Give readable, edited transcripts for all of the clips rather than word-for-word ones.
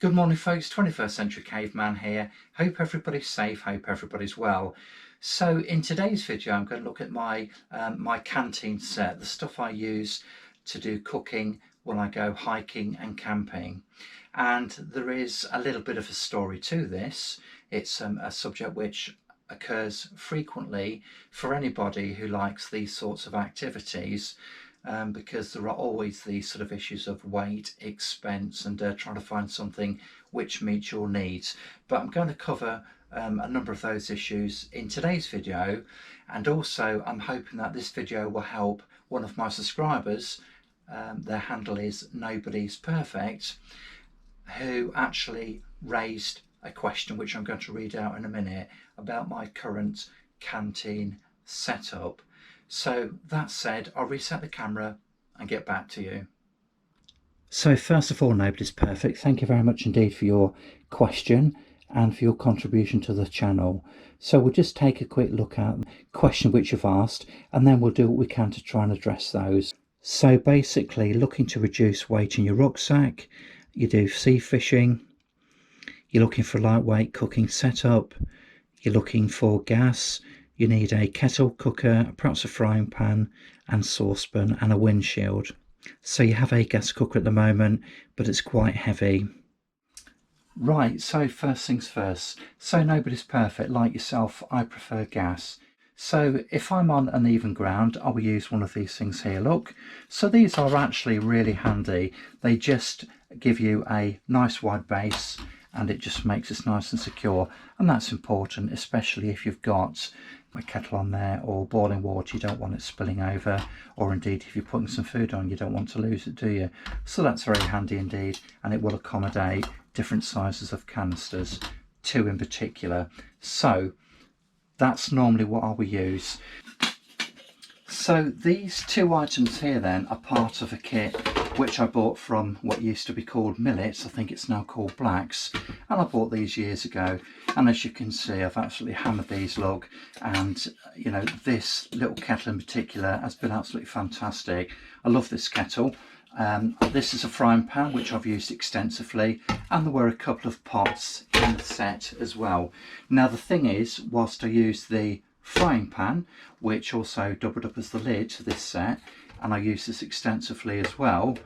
Good morning folks, 21st Century Caveman here. Hope everybody's safe, hope everybody's well. So in today's video I'm going to look at my canteen set, the stuff I use to do cooking when I go hiking and camping. And there is a little bit of a story to this. It's a subject which occurs frequently for anybody who likes these sorts of activities. Because there are always these sort of issues of weight, expense, and trying to find something which meets your needs. But I'm going to cover a number of those issues in today's video, and also I'm hoping that this video will help one of my subscribers. Their handle is Nobody's Perfect, who actually raised a question which I'm going to read out in a minute about my current canteen setup. So that said, I'll reset the camera and get back to you. So first of all, Nobody's Perfect, thank you very much indeed for your question and for your contribution to the channel. So we'll just take a quick look at the question which you've asked, and then we'll do what we can to try and address those. So basically, looking to reduce weight in your rucksack, you do sea fishing, you're looking for a lightweight cooking setup, you're looking for gas, you need a kettle, cooker, perhaps a frying pan and saucepan and a windshield. So you have a gas cooker at the moment, but it's quite heavy. Right, so first things first. So Nobody's Perfect, like yourself, I prefer gas. So if I'm on uneven ground, I will use one of these things here, look. So these are actually really handy. They just give you a nice wide base and it just makes it nice and secure. And that's important, especially if you've got a kettle on there or boiling water, you don't want it spilling over, or indeed if you're putting some food on, you don't want to lose it, do you? So that's very handy indeed, and it will accommodate different sizes of canisters, two in particular. So that's normally what I will use. So these two items here then are part of a kit which I bought from what used to be called Millets. I think it's now called Blacks, and I bought these years ago, and as you can see I've absolutely hammered these, look, and you know, this little kettle in particular has been absolutely fantastic. I love this kettle. This is a frying pan which I've used extensively, and there were a couple of pots in the set as well. Now the thing is, whilst I used the frying pan, which also doubled up as the lid to this set, and I use this extensively as well,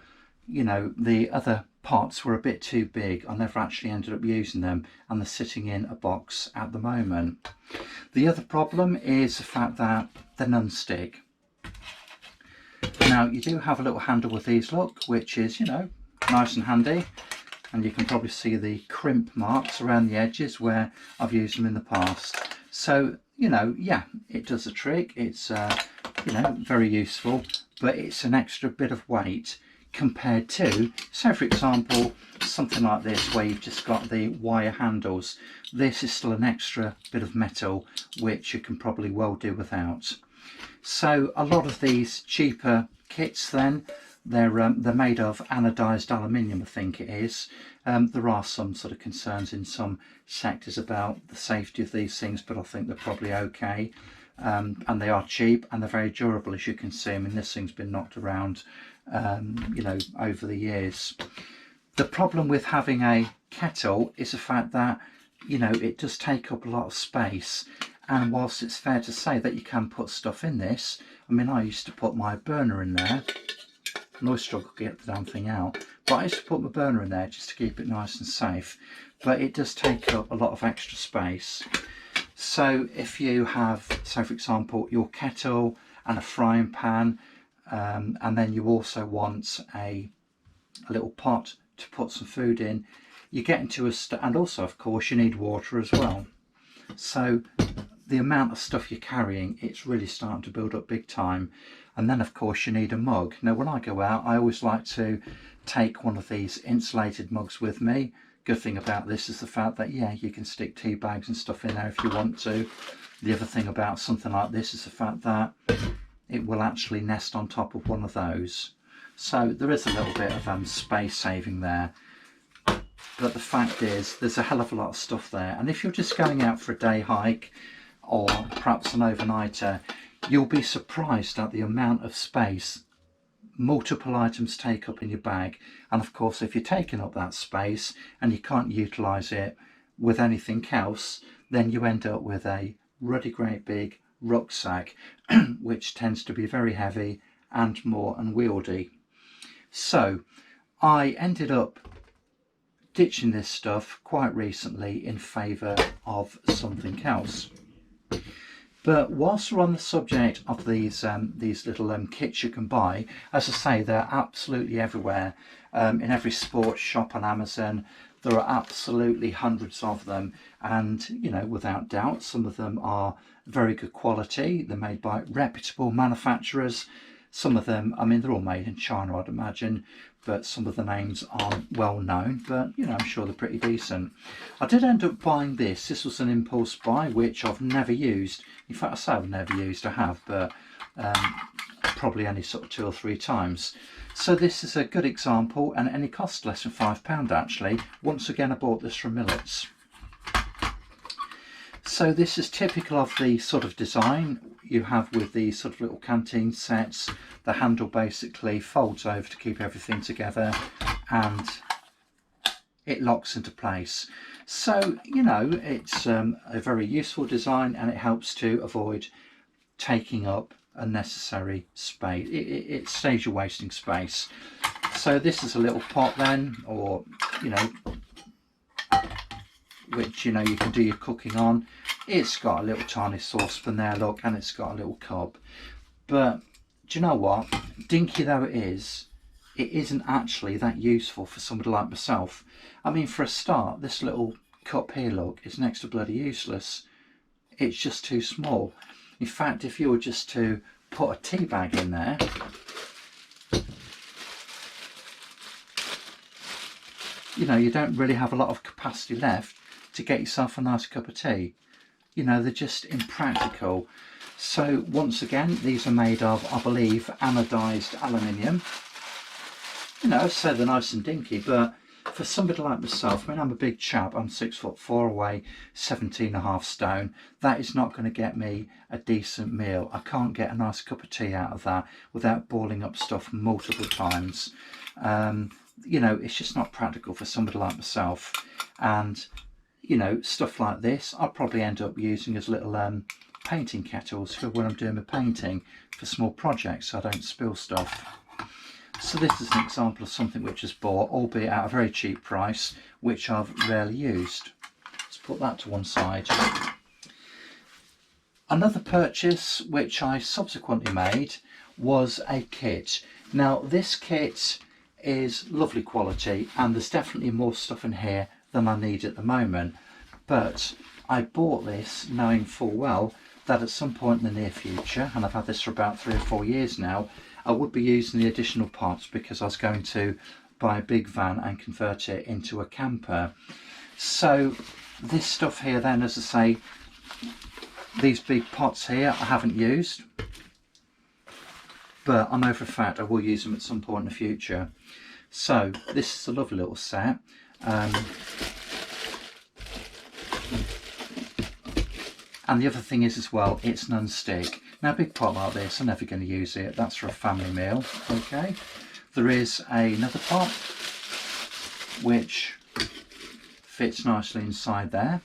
you know, the other pots were a bit too big. I never actually ended up using them, and they're sitting in a box at the moment. The other problem is the fact that they're non-stick. Now you do have a little handle with these, look, which is, you know, nice and handy, and you can probably see the crimp marks around the edges where I've used them in the past. So, you know, yeah, it does the trick. It's you know, very useful, but it's an extra bit of weight compared to, so for example, something like this where you've just got the wire handles. This is still an extra bit of metal which you can probably well do without. So a lot of these cheaper kits then, they're made of anodized aluminium, I think it is. There are some sort of concerns in some sectors about the safety of these things, but I think they're probably okay. And they are cheap and they're very durable, as you can see. I mean, this thing's been knocked around you know, over the years. The problem with having a kettle is the fact that, you know, it does take up a lot of space, and whilst it's fair to say that you can put stuff in this, I mean, I used to put my burner in there, and I always struggle to get the damn thing out, but I used to put my burner in there just to keep it nice and safe, but it does take up a lot of extra space. So if you have, so for example, your kettle and a frying pan, and then you also want a little pot to put some food in, you get into a and also of course you need water as well. So the amount of stuff you're carrying, it's really starting to build up big time. And then of course you need a mug. Now when I go out, I always like to take one of these insulated mugs with me. Good thing about this is the fact that, yeah, you can stick tea bags and stuff in there if you want to. The other thing about something like this is the fact that it will actually nest on top of one of those. So there is a little bit of space saving there. But the fact is, there's a hell of a lot of stuff there. And if you're just going out for a day hike or perhaps an overnighter, you'll be surprised at the amount of space multiple items take up in your bag, and of course if you're taking up that space and you can't utilize it with anything else, then you end up with a ruddy great big rucksack which tends to be very heavy and more unwieldy. So I ended up ditching this stuff quite recently in favour of something else. But whilst we're on the subject of these little kits you can buy, as I say, they're absolutely everywhere. In every sports shop on Amazon, there are absolutely hundreds of them, and you know, without doubt, some of them are very good quality. They're made by reputable manufacturers. Some of them, I mean, they're all made in China, I'd imagine, but some of the names aren't well known, but you know, I'm sure they're pretty decent. I did end up buying this. This was an impulse buy which I've never used. In fact, I say I've never used, I have, but probably only sort of 2 or 3 times. So this is a good example, and it only cost less than £5 actually. Once again, I bought this from Millets. So this is typical of the sort of design you have with these sort of little canteen sets. The handle basically folds over to keep everything together, and it locks into place. So, you know, it's a very useful design, and it helps to avoid taking up unnecessary space. It saves you wasting space. So this is a little pot then, or, you know, which, you know, you can do your cooking on. It's got a little tiny saucepan there, look, and it's got a little cob. But do you know what, dinky though it isn't actually that useful for somebody like myself. I mean, for a start, this little cup here, look, is next to bloody useless. It's just too small. In fact, if you were just to put a tea bag in there, you know, you don't really have a lot of capacity left to get yourself a nice cup of tea. You know, they're just impractical. So once again, these are made of, I believe, anodised aluminium. You know, so they're nice and dinky, but for somebody like myself, I mean, I'm a big chap, I'm 6'4" away, 17.5 stone. That is not going to get me a decent meal. I can't get a nice cup of tea out of that without boiling up stuff multiple times. You know, it's just not practical for somebody like myself. And you know, stuff like this I'll probably end up using as little painting kettles for when I'm doing my painting for small projects, so I don't spill stuff. So this is an example of something which is bought, albeit at a very cheap price, which I've rarely used. Let's put that to one side. Another purchase which I subsequently made was a kit. Now this kit is lovely quality, and there's definitely more stuff in here than I need at the moment, but I bought this knowing full well that at some point in the near future, and I've had this for about 3 or 4 years now, I would be using the additional pots because I was going to buy a big van and convert it into a camper. So this stuff here then, as I say, these big pots here I haven't used, but I know for a fact I will use them at some point in the future. So this is a lovely little set. And the other thing is as well, it's non-stick. Now a big pot like this, I'm never going to use it. That's for a family meal. Okay. There is another pot which fits nicely inside there.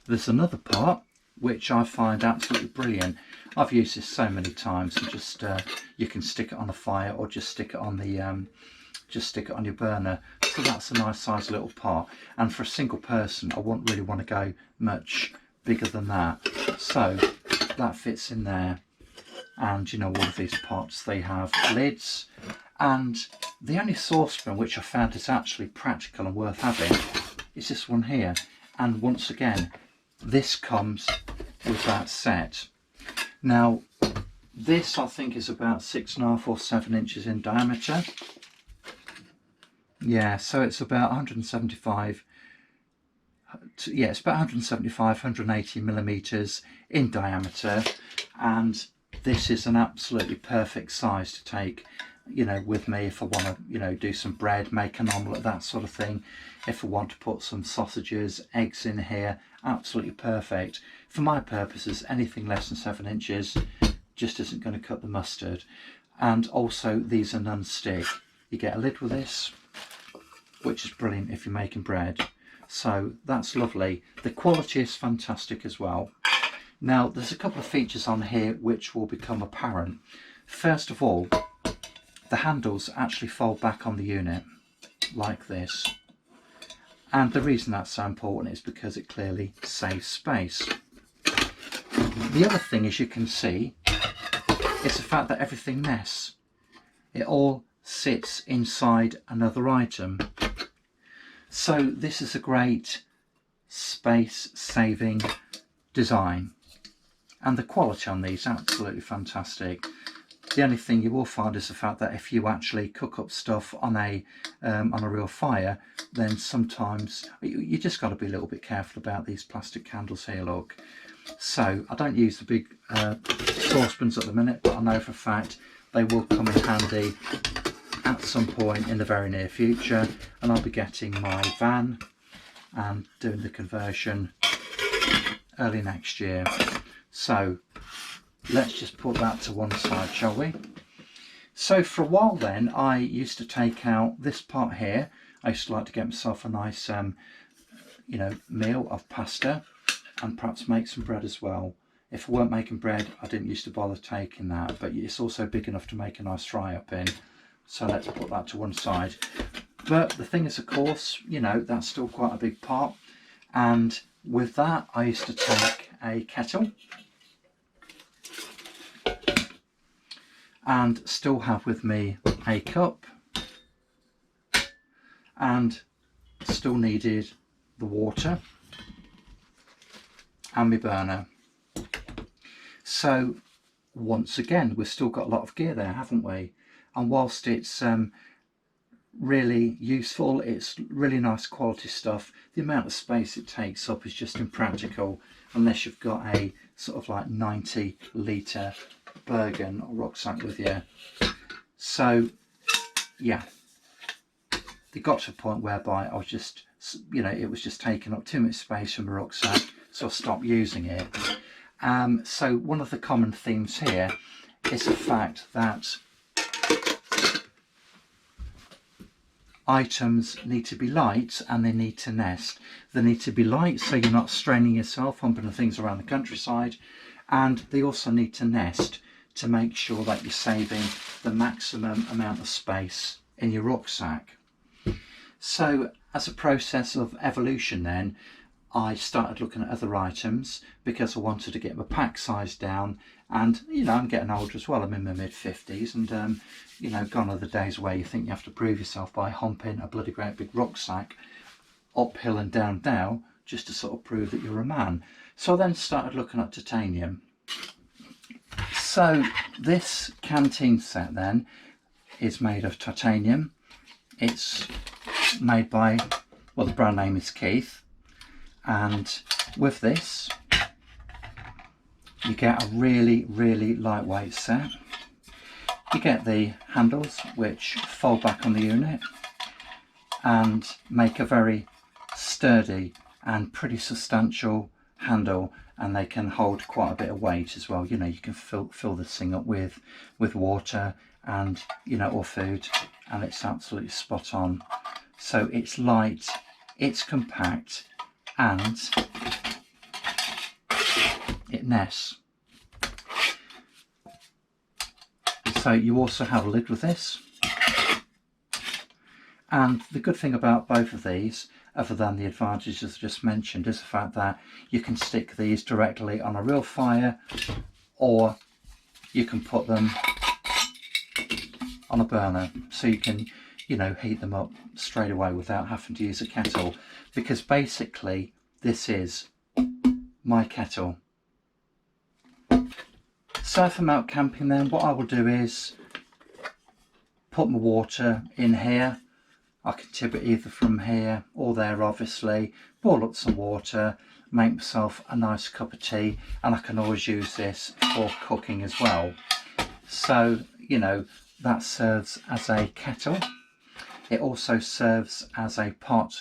There's another pot which I find absolutely brilliant. I've used this so many times. And just you can stick it on the fire or just stick it on the your burner. So that's a nice size little pot, and for a single person I wouldn't really want to go much bigger than that. So that fits in there. And you know, all of these pots, they have lids, and the only saucepan which I found is actually practical and worth having is this one here. And once again, this comes with that set. Now this I think is about 6.5 or 7 inches in diameter. Yeah, so it's about 175, yeah, it's about 175, 180 millimeters in diameter, and this is an absolutely perfect size to take, you know, with me if I want to, you know, do some bread, make an omelette, that sort of thing. If I want to put some sausages, eggs in here, absolutely perfect. For my purposes, anything less than 7 inches just isn't going to cut the mustard. and also these are non-stick. You get a lid with this, which is brilliant if you're making bread. So that's lovely. The quality is fantastic as well. Now there's a couple of features on here which will become apparent. First of all, the handles actually fold back on the unit like this. And the reason that's so important is because it clearly saves space. The other thing, as you can see, is the fact that everything nests. It all sits inside another item. So this is a great space saving design. And the quality on these, absolutely fantastic. The only thing you will find is the fact that if you actually cook up stuff on a real fire, then sometimes you just got to be a little bit careful about these plastic candles here, look. So I don't use the big saucepans at the minute, but I know for a fact they will come in handy at some point in the very near future, and I'll be getting my van and doing the conversion early next year. So let's just put that to one side, shall we? So for a while then, I used to take out this part here. I used to like to get myself a nice meal of pasta and perhaps make some bread as well. If I weren't making bread, I didn't used to bother taking that, but it's also big enough to make a nice fry up in. So let's put that to one side. But the thing is, of course, that's still quite a big part. And with that, I used to take a kettle and still have with me a cup, and still needed the water and my burner. So once again, we've still got a lot of gear there, haven't we? And whilst it's really useful, it's really nice quality stuff, the amount of space it takes up is just impractical unless you've got a sort of like 90-litre Bergen or rucksack with you. So yeah, it got to a point whereby I was just, it was just taking up too much space from the rucksack, so I stopped using it. So one of the common themes here is the fact that items need to be light and they need to nest. They need to be light so you're not straining yourself humping things around the countryside, and they also need to nest to make sure that you're saving the maximum amount of space in your rucksack. So as a process of evolution then, I started looking at other items because I wanted to get my pack size down, and I'm getting older as well. I'm in my mid-50s, and gone are the days where you think you have to prove yourself by humping a bloody great big rucksack uphill and down just to sort of prove that you're a man. So I then started looking at titanium. So this Canteen set then is made of titanium. It's made by, well, the brand name is Keith, and with this you get a really lightweight set. You get the handles which fold back on the unit and make a very sturdy and pretty substantial handle, and they can hold quite a bit of weight as well. You can fill this thing up with water and or food, and it's absolutely spot on. So it's light, it's compact, and it nests. So you also have a lid with this, and the good thing about both of these, other than the advantages I just mentioned, is the fact that you can stick these directly on a real fire, or you can put them on a burner, so you can heat them up straight away without having to use a kettle, because basically this is my kettle. So if I'm out camping, then what I will do is put my water in here. I can tip it either from here or there, obviously, boil up some water, make myself a nice cup of tea, and I can always use this for cooking as well. So that serves as a kettle. It also serves as a pot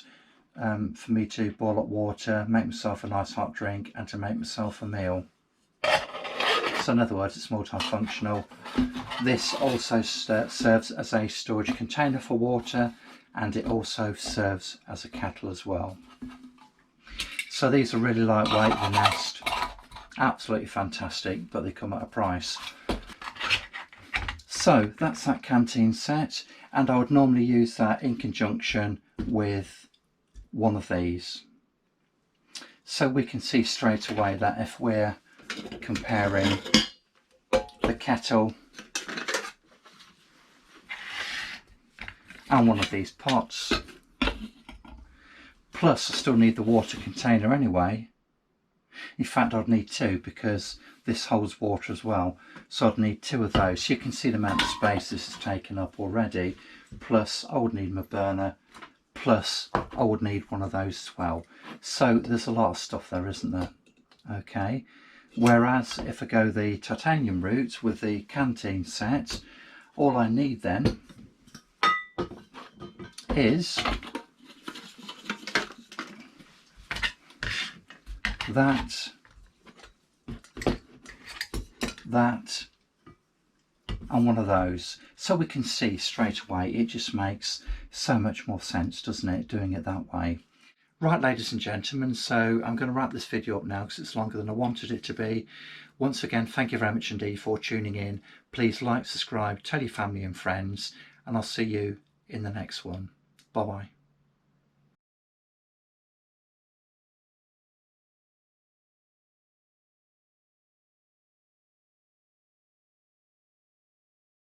for me to boil up water, make myself a nice hot drink, and to make myself a meal. So in other words, it's multifunctional. This also serves as a storage container for water, and it also serves as a kettle as well. So these are really lightweight, the Nest. Absolutely fantastic, but they come at a price. So that's that Canteen set, and I would normally use that in conjunction with one of these. So we can see straight away that if we're comparing the kettle and one of these pots, plus I still need the water container anyway. In fact, I'd need two because this holds water as well, so I'd need two of those. You can see the amount of space this has taken up already, plus I would need my burner, plus I would need one of those as well. So there's a lot of stuff there, isn't there? Okay, whereas if I go the titanium route with the Canteen set, all I need then is that, and one of those. So we can see straight away, it just makes so much more sense, doesn't it, doing it that way. Right, ladies and gentlemen, so I'm going to wrap this video up now because it's longer than I wanted it to be. Once again, thank you very much indeed for tuning in. Please like, subscribe, tell your family and friends, and I'll see you in the next one. Bye bye.